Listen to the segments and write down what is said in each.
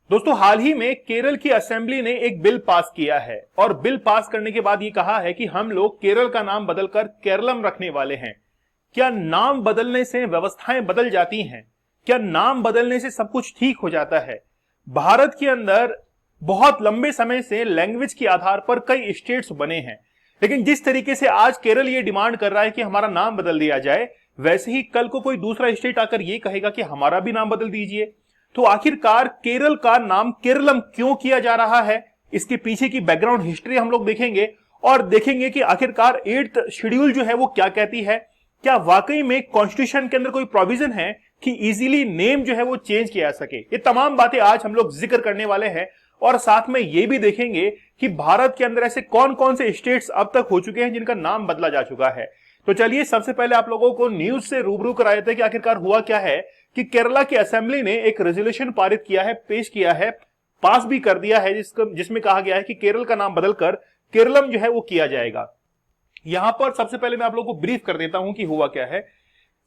दोस्तों, हाल ही में केरल की असेंबली ने एक बिल पास किया है और बिल पास करने के बाद ये कहा है कि हम लोग केरल का नाम बदलकर केरलम रखने वाले हैं। क्या नाम बदलने से व्यवस्थाएं बदल जाती हैं? क्या नाम बदलने से सब कुछ ठीक हो जाता है? भारत के अंदर बहुत लंबे समय से लैंग्वेज के आधार पर कई स्टेट्स बने हैं, लेकिन जिस तरीके से आज केरल ये डिमांड कर रहा है कि हमारा नाम बदल दिया जाए, वैसे ही कल को कोई दूसरा स्टेट आकर ये कहेगा कि हमारा भी नाम बदल दीजिए। तो आखिरकार केरल का नाम केरलम क्यों किया जा रहा है? इसके पीछे की बैकग्राउंड हिस्ट्री हम लोग देखेंगे और देखेंगे कि आखिरकार 8th शेड्यूल जो है वो क्या कहती है। क्या वाकई में कॉन्स्टिट्यूशन के अंदर कोई प्रोविजन है कि इजीली नेम जो है वो चेंज किया जा सके? ये तमाम बातें आज हम लोग जिक्र करने वाले हैं और साथ में ये भी देखेंगे कि भारत के अंदर ऐसे कौन कौन से स्टेट्स अब तक हो चुके हैं जिनका नाम बदला जा चुका है। तो चलिए सबसे पहले आप लोगों को न्यूज से रूबरू करा देते हैं कि आखिरकार हुआ क्या है कि केरला की असेंबली ने एक रेजोल्यूशन पारित किया है, पेश किया है, पास भी कर दिया है, जिसमें कहा गया है कि केरल का नाम बदलकर केरलम जो है वो किया जाएगा। यहां पर सबसे पहले मैं आप लोगों को ब्रीफ कर देता हूं कि हुआ क्या है।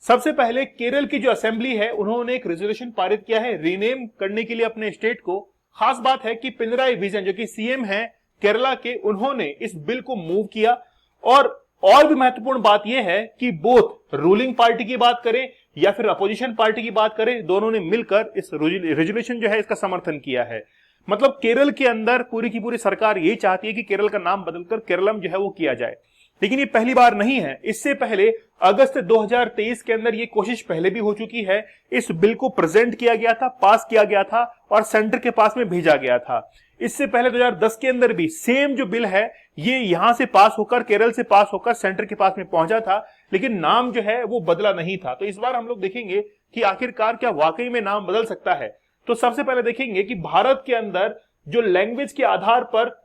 सबसे पहले केरल की जो असेंबली है उन्होंने एक रेजोल्यूशन पारित किया है रीनेम करने के लिए अपने स्टेट को। खास बात है कि पिनराई विजयन जो कि सीएम है केरला के, उन्होंने इस बिल को मूव किया। और भी महत्वपूर्ण बात यह है कि बोथ रूलिंग पार्टी की बात करें या फिर अपोजिशन पार्टी की बात करें, दोनों ने मिलकर इस रेजोल्यूशन जो है इसका समर्थन किया है। मतलब केरल के अंदर पूरी की पूरी सरकार ये चाहती है कि केरल का नाम बदलकर केरलम जो है वो किया जाए। लेकिन ये पहली बार नहीं है, इससे पहले अगस्त 2023 के अंदर ये कोशिश पहले भी हो चुकी है। इस बिल को प्रेजेंट किया गया था, पास किया गया था और सेंटर के पास में भेजा गया था। इससे पहले 2010 के अंदर भी सेम जो बिल है ये यहां से पास होकर, केरल से पास होकर सेंटर के पास में पहुंचा था, लेकिन नाम जो है वो बदला नहीं था। तो इस बार हम लोग देखेंगे कि आखिरकार क्या वाकई में नाम बदल सकता है। तो सबसे पहले देखेंगे कि भारत के अंदर जो लैंग्वेज के आधार पर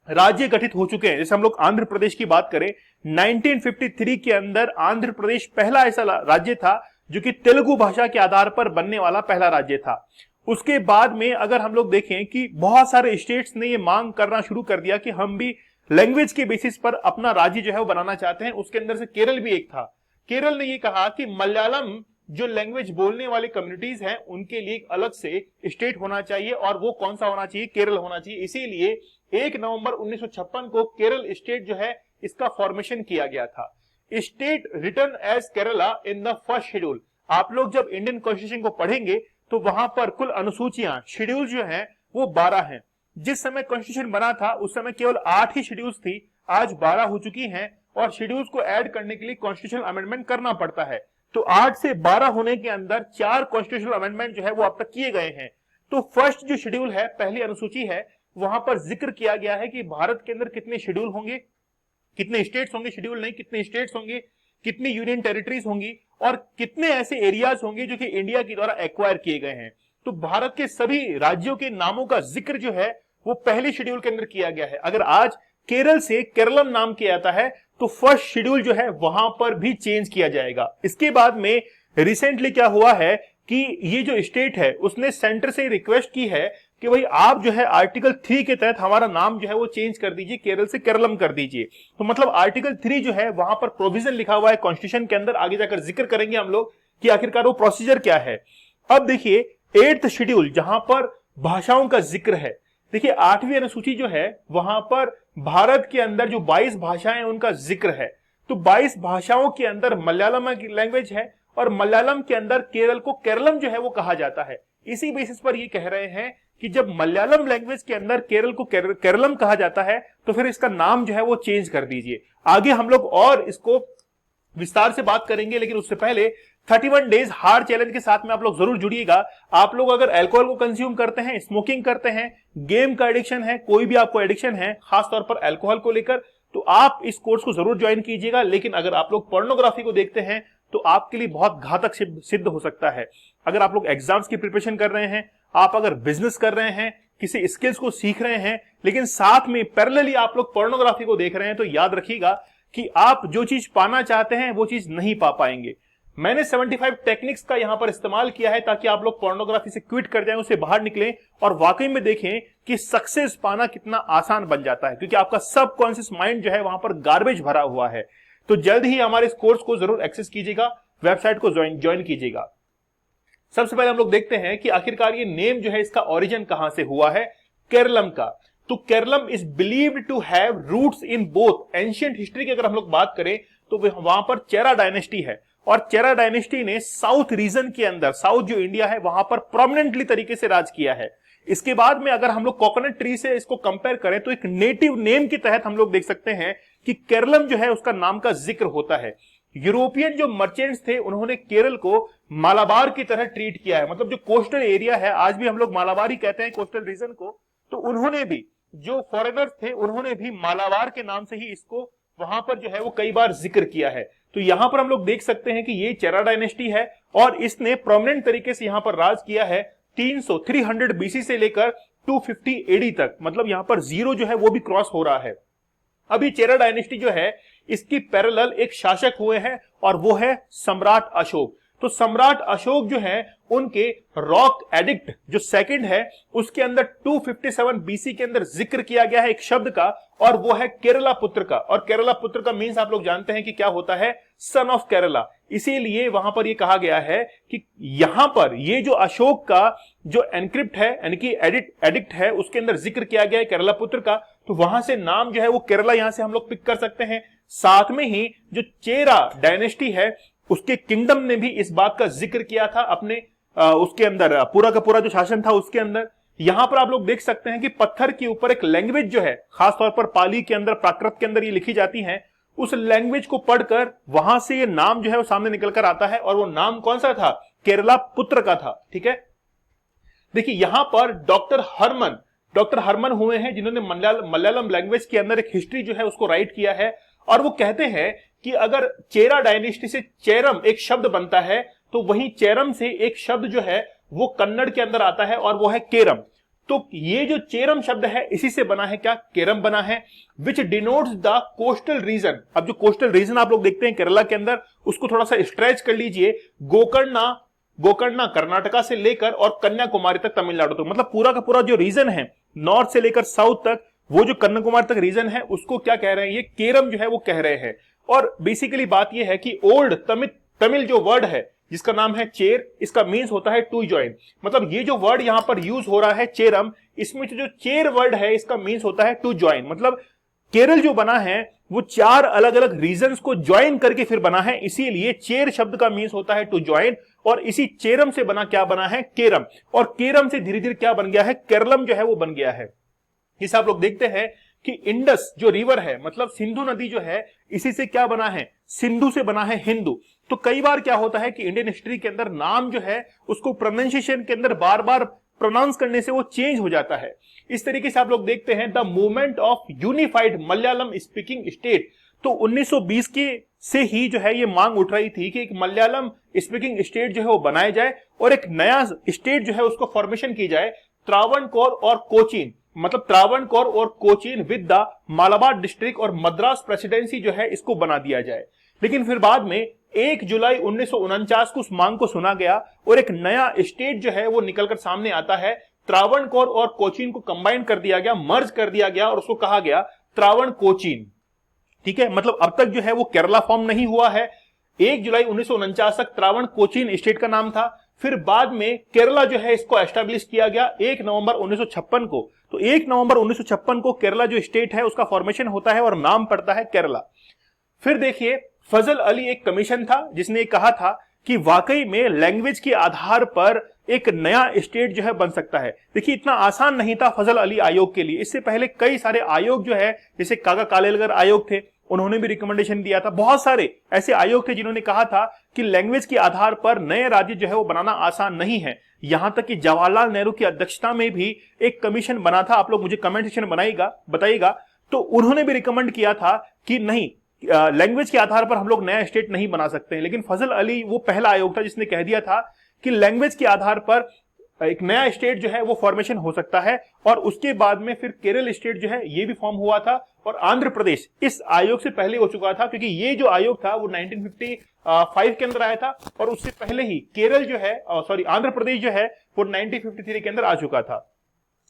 राज्य गठित हो चुके हैं, जैसे हम लोग आंध्र प्रदेश की बात करें, 1953 के अंदर आंध्र प्रदेश पहला ऐसा राज्य था जो कि तेलुगु भाषा के आधार पर बनने वाला पहला राज्य था। उसके बाद में अगर हम लोग देखें कि बहुत सारे स्टेट्स ने ये मांग करना शुरू कर दिया कि हम भी लैंग्वेज के बेसिस पर अपना राज्य जो है वो बनाना चाहते हैं। उसके अंदर से केरल भी एक था। केरल ने ये कहा कि मलयालम जो लैंग्वेज बोलने वाली कम्युनिटीज हैं उनके लिए एक अलग से स्टेट होना चाहिए, और वो कौन सा होना चाहिए? केरल होना चाहिए। इसीलिए 1 नवंबर 1956 को केरल स्टेट जो है इसका फॉर्मेशन किया गया था। State return as Kerala in the first schedule. आप लोग जब इंडियन कॉन्स्टिट्यूशन को पढ़ेंगे तो वहां पर कुल अनुसूचियां, शेड्यूल जो है वो 12 हैं। जिस समय कॉन्स्टिट्यूशन बना था उस समय केवल 8 ही शेड्यूल्स थी, आज 12 हो चुकी हैं और शेड्यूल्स को ऐड करने के लिए कॉन्स्टिट्यूशनल अमेंडमेंट करना पड़ता है। तो 8 से 12 होने के अंदर 4 कॉन्स्टिट्यूशनल अमेंडमेंट जो है वो अब तक किए गए हैं। तो फर्स्ट जो शेड्यूल है, पहली अनुसूची है, वहां पर जिक्र किया गया है कि भारत के अंदर कितने शेड्यूल होंगे, कितने स्टेट्स होंगे, शेड्यूल नहीं, कितने स्टेट्स होंगे, कितनी यूनियन टेरिटरीज होंगी और कितने ऐसे एरियाज होंगे जो कि इंडिया के द्वारा एक्वायर किए गए हैं। तो भारत के सभी राज्यों के नामों का जिक्र जो है वो पहले शेड्यूल के अंदर किया गया है। अगर आज केरल से केरलम नाम किया जाता है तो फर्स्ट शेड्यूल जो है वहां पर भी चेंज किया जाएगा। इसके बाद में रिसेंटली क्या हुआ है कि ये जो स्टेट है उसने सेंटर से रिक्वेस्ट की है कि भाई आप जो है आर्टिकल 3 के तहत हमारा नाम जो है वो चेंज कर दीजिए, केरल से केरलम कर दीजिए। तो मतलब आर्टिकल 3 जो है वहां पर प्रोविजन लिखा हुआ है कॉन्स्टिट्यूशन के अंदर, आगे जाकर जिक्र करेंगे हम लोग कि आखिरकार वो प्रोसीजर क्या है। अब देखिए 8th शेड्यूल जहां पर भाषाओं का जिक्र है, देखिए 8वीं अनुसूची जो है वहां पर भारत के अंदर जो 22 भाषाएं उनका जिक्र है। तो 22 भाषाओं के अंदर मलयालम की लैंग्वेज है और मलयालम के अंदर केरल को केरलम जो है वो कहा जाता है। इसी बेसिस पर ये कह रहे हैं कि जब मलयालम लैंग्वेज के अंदर केरल को केरलम कहा जाता है तो फिर इसका नाम जो है वो चेंज कर दीजिए। आगे हम लोग और इसको विस्तार से बात करेंगे, लेकिन उससे पहले 31 डेज हार्ड चैलेंज के साथ में आप लोग जरूर जुड़िएगा। आप लोग अगर अल्कोहल को कंज्यूम करते हैं, स्मोकिंग करते हैं, गेम का एडिक्शन है, कोई भी आपको एडिक्शन है खासतौर पर अल्कोहल को लेकर, तो आप इस कोर्स को जरूर ज्वाइन कीजिएगा। लेकिन अगर आप लोग पोर्नोग्राफी को देखते हैं तो आपके लिए बहुत घातक सिद्ध हो सकता है। अगर आप लोग एग्जाम्स की प्रिपरेशन कर रहे हैं, आप अगर बिजनेस कर रहे हैं, किसी स्किल्स को सीख रहे हैं, लेकिन साथ में पैरेलली आप लोग पोर्नोग्राफी को देख रहे हैं, तो याद रखिएगा कि आप जो चीज पाना चाहते हैं वो चीज नहीं पा पाएंगे। मैंने 75 टेक्निक्स का यहां पर इस्तेमाल किया है ताकि आप लोग पोर्नोग्राफी से क्विट कर जाएं, उससे बाहर निकलें और वाकई में देखें कि सक्सेस पाना कितना आसान बन जाता है, क्योंकि आपका सबकॉन्शियस माइंड जो है वहां पर गार्बेज भरा हुआ है। तो जल्द ही हमारे इस कोर्स को जरूर एक्सेस कीजिएगा, वेबसाइट को ज्वाइन कीजिएगा। सबसे पहले हम लोग देखते हैं कि आखिरकार ये नेम जो है इसका ओरिजिन कहां से हुआ है, केरलम का। तो Keralam is believed to have roots in both. Ancient history की अगर हम लोग बात करें तो वहां पर चेरा डायनेस्टी है, और चेरा डायनेस्टी ने साउथ रीजन के अंदर, साउथ जो इंडिया है वहां पर प्रोमिनेंटली तरीके से राज किया है। इसके बाद में अगर हम लोग कोकोनट ट्री से इसको कंपेयर करें तो एक नेटिव नेम के तहत हम लोग देख सकते हैं कि केरलम जो है उसका नाम का जिक्र होता है। यूरोपियन जो मर्चेंट्स थे उन्होंने केरल को मालाबार की तरह ट्रीट किया है, मतलब जो कोस्टल एरिया है, आज भी हम लोग मालाबार ही कहते हैं कोस्टल रीजन को, तो उन्होंने भी, जो फॉरेनर्स थे उन्होंने भी मालाबार के नाम से ही इसको वहां पर जो है वो कई बार जिक्र किया है। तो यहां पर हम लोग देख सकते हैं कि ये चेरा डायनेस्टी है और इसने प्रोमिनेंट तरीके से यहां पर राज किया है 300 बीसी से लेकर 250 एडी तक, मतलब यहां पर जीरो जो है वो भी क्रॉस हो रहा है। अभी चेरा डायनेस्टी जो है इसकी पैरेलल एक शासक हुए हैं और वो है सम्राट अशोक। तो सम्राट अशोक जो है उनके रॉक एडिक्ट जो सेकंड है उसके अंदर 257 बीसी के अंदर जिक्र किया गया है एक शब्द का, और वो है केरला पुत्र का। और केरला पुत्र का मीन्स आप लोग जानते हैं कि क्या होता है, सन ऑफ केरला। इसीलिए वहां पर ये कहा गया है कि यहां पर ये जो अशोक का जो एनक्रिप्ट है यानी कि एडिक्ट है उसके अंदर जिक्र किया गया है केरला पुत्र का, तो वहां से नाम जो है वो केरला यहां से हम लोग पिक कर सकते हैं। साथ में ही जो चेरा डायनेस्टी है उसके किंगडम ने भी इस बात का जिक्र किया था अपने उसके अंदर, पूरा का पूरा जो शासन था उसके अंदर। यहां पर आप लोग देख सकते हैं कि पत्थर के ऊपर एक लैंग्वेज जो है, खासतौर पर पाली के अंदर, प्राकृत के अंदर ये लिखी जाती है, उस लैंग्वेज को पढ़कर वहां से ये नाम जो है वो सामने निकल कर आता है, और वो नाम कौन सा था, केरला पुत्र का था। ठीक है, देखिए यहां पर डॉक्टर हरमन हुए हैं जिन्होंने मलयालम लैंग्वेज के अंदर एक हिस्ट्री जो है उसको राइट किया है, और वो कहते हैं कि अगर चेरा डायनेस्टी से चेरम एक शब्द बनता है तो वहीं चेरम से एक शब्द जो है वो कन्नड़ के अंदर आता है और वो है केरम। तो ये जो चेरम शब्द है इसी से बना है क्या, केरम बना है, विच डिनोट्स द कोस्टल रीजन। अब जो कोस्टल रीजन आप लोग देखते हैं केरला के अंदर उसको थोड़ा सा स्ट्रेच कर लीजिए, गोकर्णा कर्नाटका से लेकर और कन्याकुमारी तक तमिलनाडु तक, मतलब पूरा का पूरा जो रीजन है नॉर्थ से लेकर साउथ तक, वो जो कन्याकुमारी तक रीजन है उसको क्या कह रहे हैं, ये केरम जो है वो कह रहे हैं। और बेसिकली बात ये है कि ओल्ड तमिल जो वर्ड है जिसका नाम है चेर, इसका मीन्स होता है टू ज्वाइन। मतलब ये जो वर्ड यहां पर यूज हो रहा है चेरम, इसमें जो चेर वर्ड है इसका मीन्स होता है टू ज्वाइन। मतलब केरल जो बना है वो चार अलग अलग रीजन्स को ज्वाइन करके फिर बना है, इसीलिए चेर शब्द का मीन्स होता है टू ज्वाइन, और इसी चेरम से बना क्या बना है, केरम। और केरम से धीरे धीरे क्या बन गया है, केरलम जो है वो बन गया है। इसे आप लोग देखते हैं कि इंडस जो रिवर है, मतलब सिंधु नदी जो है, इसी से क्या बना है, सिंधु से बना है हिंदू। तो कई बार क्या होता है कि इंडियन हिस्ट्री के अंदर नाम जो है उसको प्रोनाउंसिएशन के अंदर बार बार प्रोनाउंस करने से वो चेंज हो जाता है। इस तरीके से आप लोग देखते हैं the movement of unified Malayalam speaking state. तो 1920 के से ही जो है ये मांग उठ रही थी कि एक मलयालम स्पीकिंग स्टेट जो है वो बनाया जाए और एक नया स्टेट जो है उसको फॉर्मेशन की जाए, त्रावणकोर और कोचीन, मतलब त्रावणकोर और Cochin with the Malabar district और मद्रास प्रेसिडेंसी जो है इसको बना दिया जाए। लेकिन फिर बाद में 1 जुलाई 1949 को उस मांग को सुना गया और एक नया स्टेट जो है वो निकलकर सामने आता है। त्रावणकोर और कोचीन को कंबाइन कर दिया गया, मर्ज कर दिया गया और उसको कहा गया त्रावण कोचीन। ठीक है, मतलब अब तक जो है वो केरला फॉर्म नहीं हुआ है। 1 जुलाई 1949 तक त्रावण कोचीन स्टेट का नाम था। फिर बाद में केरला जो है इसको एस्टेब्लिश किया गया 1 नवंबर 1956 को। तो 1 नवंबर 1956 को केरला जो स्टेट है उसका फॉर्मेशन होता है और नाम पड़ता है केरला। फिर देखिए फजल अली एक कमीशन था जिसने कहा था कि वाकई में लैंग्वेज के आधार पर एक नया स्टेट जो है बन सकता है। देखिए इतना आसान नहीं था फजल अली आयोग के लिए, इससे पहले कई सारे आयोग जो है, जैसे काका कालेलकर आयोग थे, उन्होंने भी रिकमेंडेशन दिया था। बहुत सारे ऐसे आयोग थे जिन्होंने कहा था कि लैंग्वेज के आधार पर नए राज्य जो है वो बनाना आसान नहीं है। यहां तक कि जवाहरलाल नेहरू की अध्यक्षता में भी एक कमीशन बना था, आप लोग मुझे कमेंट सेक्शन बताइएगा, तो उन्होंने भी रिकमेंड किया था कि नहीं, लैंग्वेज के आधार पर हम लोग नया स्टेट नहीं बना सकते हैं। लेकिन फजल अली वो पहला आयोग था जिसने कह दिया था कि लैंग्वेज के आधार पर एक नया स्टेट जो है वो फॉर्मेशन हो सकता है। और उसके बाद में फिर केरल स्टेट जो है ये भी फॉर्म हुआ था और आंध्र प्रदेश इस आयोग से पहले हो चुका था, क्योंकि ये जो आयोग था वो 1955 के अंदर आया था और उससे पहले ही केरल जो है आंध्र प्रदेश जो है वो 1953 के अंदर आ चुका था।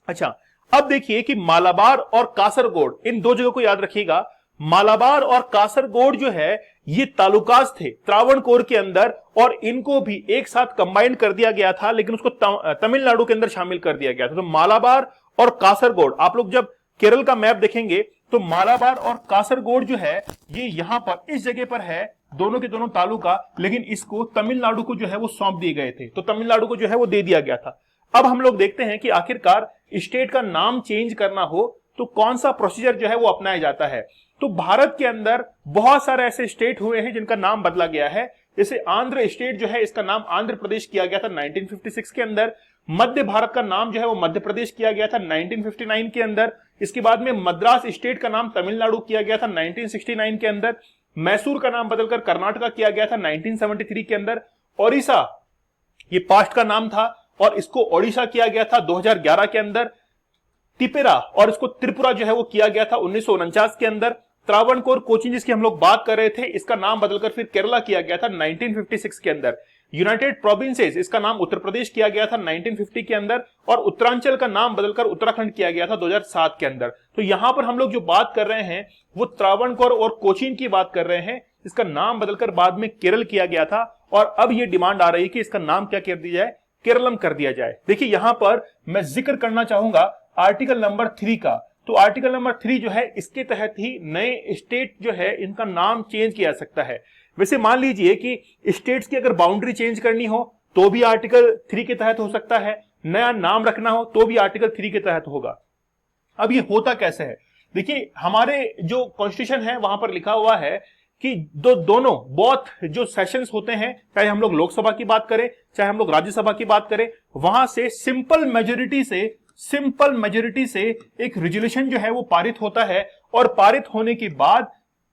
अच्छा, अब देखिए कि मालाबार और कासरगोड इन दो जगह को याद रखिएगा। मालाबार और कासरगोड जो है ये तालुकास थे त्रावणकोर के अंदर, और इनको भी एक साथ कंबाइन कर दिया गया था, लेकिन उसको तमिलनाडु के अंदर शामिल कर दिया गया था। तो मालाबार और कासरगोड, आप लोग जब केरल का मैप देखेंगे तो मालाबार और कासरगोड जो है ये यहां पर इस जगह पर है, दोनों के दोनों तालुका, लेकिन इसको तमिलनाडु को जो है वो सौंप दिए गए थे, तो तमिलनाडु को जो है वो दे दिया गया था। अब हम लोग देखते हैं कि आखिरकार स्टेट का नाम चेंज करना हो तो कौन सा प्रोसीजर जो है वो अपनाया जाता है। तो भारत के अंदर बहुत सारे ऐसे स्टेट हुए हैं जिनका नाम बदला गया है। जैसे आंध्र स्टेट जो है इसका नाम आंध्र प्रदेश किया गया था 1956 के अंदर। मध्य भारत का नाम जो है वो मध्य प्रदेश किया गया था 1959 के अंदर। इसके बाद में मद्रास स्टेट का नाम तमिलनाडु किया गया था 1969 के अंदर। मैसूर का नाम बदलकर कर्नाटका किया गया था 1973 के अंदर। ओडिशा ये पास्ट का नाम था और इसको ओडिशा किया गया था 2011 के अंदर। त्रिपुरा और इसको त्रिपुरा जो है वो किया गया था 1949 के अंदर। त्रावणकोर कोचीन जिसकी हम लोग बात कर रहे थे, इसका नाम बदलकर फिर केरला किया गया था 1956 के अंदर। यूनाइटेड प्रोविंसेस इसका नाम उत्तर प्रदेश किया गया था 1950 के अंदर, और उत्तरांचल का नाम बदलकर उत्तराखंड किया गया था 2007 के अंदर। तो यहां पर हम लोग जो बात कर रहे हैं वो त्रावणकोर और कोचीन की बात कर रहे हैं। इसका नाम बदलकर बाद में केरल किया गया था, और अब ये डिमांड आ रही है कि इसका नाम क्या कर दिया जाए, केरलम कर दिया जाए। देखिए यहां पर मैं जिक्र करना चाहूंगा आर्टिकल नंबर 3 का। तो आर्टिकल नंबर 3 जो है इसके तहत ही नए स्टेट जो है इनका नाम चेंज किया जा सकता है। वैसे मान लीजिए कि स्टेट्स की अगर बाउंड्री चेंज करनी हो तो भी आर्टिकल 3 के तहत हो सकता है, नया नाम रखना हो तो भी आर्टिकल 3 के तहत होगा। अब ये होता कैसे है, देखिए हमारे जो कॉन्स्टिट्यूशन है वहां पर लिखा हुआ है कि दोनों बोथ जो सेशंस होते हैं, चाहे हम लोग लोकसभा की बात करें चाहे हम लोग राज्यसभा की बात करें, वहां से सिंपल मेजोरिटी से एक रेजोल्यूशन जो है वो पारित होता है, और पारित होने के बाद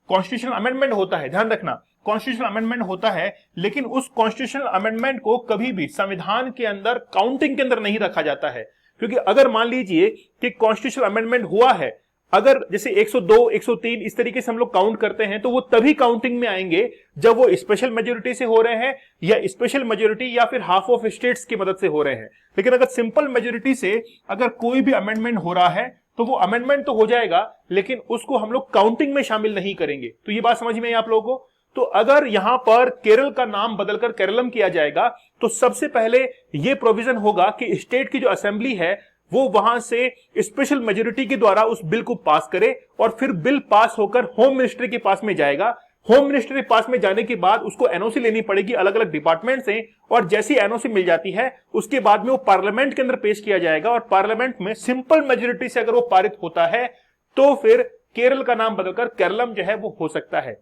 कॉन्स्टिट्यूशनल अमेंडमेंट होता है। ध्यान रखना, कॉन्स्टिट्यूशनल अमेंडमेंट होता है, लेकिन उस कॉन्स्टिट्यूशनल अमेंडमेंट को कभी भी संविधान के अंदर काउंटिंग के अंदर नहीं रखा जाता है। क्योंकि अगर मान लीजिए कि कॉन्स्टिट्यूशनल अमेंडमेंट हुआ है, अगर जैसे 102, 103 इस तरीके से हम लोग काउंट करते हैं, तो वो तभी काउंटिंग में आएंगे जब वो स्पेशल मेजोरिटी से हो रहे हैं, या स्पेशल मेजोरिटी या फिर हाफ ऑफ स्टेट्स की मदद से हो रहे हैं। लेकिन अगर सिंपल मेजोरिटी से अगर कोई भी अमेंडमेंट हो रहा है तो वो अमेंडमेंट तो हो जाएगा, लेकिन उसको हम लोग काउंटिंग में शामिल नहीं करेंगे। तो ये बात समझ में आई आप लोगों को। तो अगर यहां पर केरल का नाम बदलकर केरलम किया जाएगा तो सबसे पहले यह प्रोविजन होगा कि स्टेट की जो असेंबली है वो वहां से स्पेशल मेजोरिटी के द्वारा उस बिल को पास करे, और फिर बिल पास होकर होम मिनिस्ट्री के पास में जाएगा। होम मिनिस्ट्री के पास में जाने के बाद उसको एनओसी लेनी पड़ेगी अलग अलग डिपार्टमेंट से, और जैसी एनओसी मिल जाती है उसके बाद में वो पार्लियामेंट के अंदर पेश किया जाएगा, और पार्लियामेंट में सिंपल मेजोरिटी से अगर वो पारित होता है तो फिर केरल का नाम बदलकर केरलम जो है वो हो सकता है।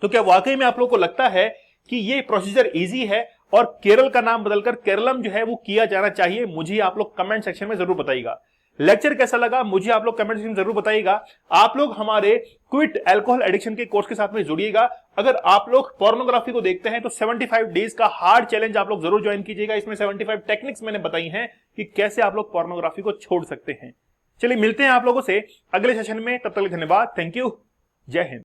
तो क्या वाकई में आप लोगों को लगता है कि ये प्रोसीजर इजी है और केरल का नाम बदलकर केरलम जो है वो किया जाना चाहिए? मुझे आप लोग कमेंट सेक्शन में जरूर बताइएगा। लेक्चर कैसा लगा मुझे आप लोग कमेंट सेक्शन में जरूर बताइएगा। आप लोग हमारे क्विट अल्कोहल एडिक्शन के कोर्स के साथ में जुड़िएगा। अगर आप लोग पोर्नोग्राफी को देखते हैं तो 75 डेज का हार्ड चैलेंज आप लोग जरूर ज्वाइन कीजिएगा। इसमें 75 टेक्निक्स मैंने बताई हैं कि कैसे आप लोग पोर्नोग्राफी को छोड़ सकते हैं। चलिए मिलते हैं आप लोगों से अगले सेशन में, तब तक धन्यवाद, थैंक यू, जय हिंद।